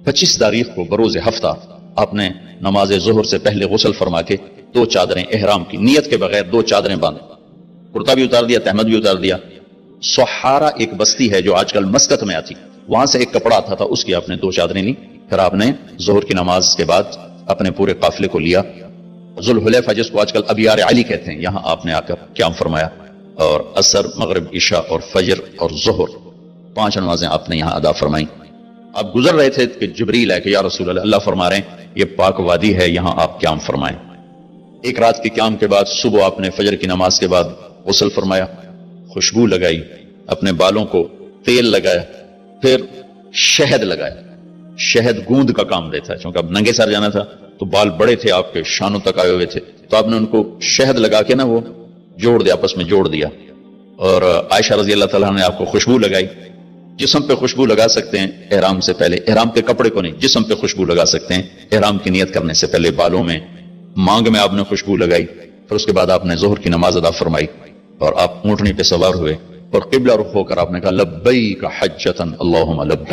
25 تاریخ کو بروز ہفتہ آپ نے نماز ظہر سے پہلے غسل فرما کے 2 چادریں احرام کی نیت کے بغیر 2 چادریں باندھ، کرتا بھی اتار دیا، تہمد بھی اتار دیا. سحارا ایک بستی ہے جو آج کل مسقط میں آتی، وہاں سے ایک کپڑا آتا تھا، اس کی آپ نے 2 چادریں لی. پھر آپ نے ظہر کی نماز کے بعد اپنے پورے قافلے کو لیا ذوالحلیفہ، جس کو آج کل ابیار علی کہتے ہیں، یہاں آپ نے آ کر قیام فرمایا، اور عصر، مغرب، عشاء اور فجر اور ظہر 5 نمازیں آپ نے یہاں ادا فرمائیں. آپ گزر رہے تھے کہ جبریل آئے کہ یا رسول اللہ، اللہ فرما رہے ہیں یہ پاک وادی ہے، یہاں آپ قیام فرمائیں. ایک رات کے قیام کے بعد صبح آپ نے فجر کی نماز کے بعد غسل فرمایا، خوشبو لگائی، اپنے بالوں کو تیل لگایا، پھر شہد لگایا. شہد گوند کا کام دیتا ہے، چونکہ اب ننگے سر جانا تھا تو بال بڑے تھے آپ کے، شانوں تک آئے ہوئے تھے، تو آپ نے ان کو شہد لگا کے نا وہ جوڑ دیا، آپس میں جوڑ دیا. اور عائشہ رضی اللہ تعالیٰ نے آپ کو خوشبو لگائی. جسم پہ خوشبو لگا سکتے ہیں احرام سے پہلے، احرام کے کپڑے کو نہیں، جسم پہ خوشبو لگا سکتے ہیں احرام کی نیت کرنے سے پہلے. بالوں میں، مانگ میں آپ نے خوشبو لگائی. پھر اس کے بعد آپ نے ظہر کی نماز ادا فرمائی اور آپ اونٹنی پہ سوار ہوئے اور قبلہ رخ ہو کر آپ نے کہا لبیک حجۃ اللہم لبیک.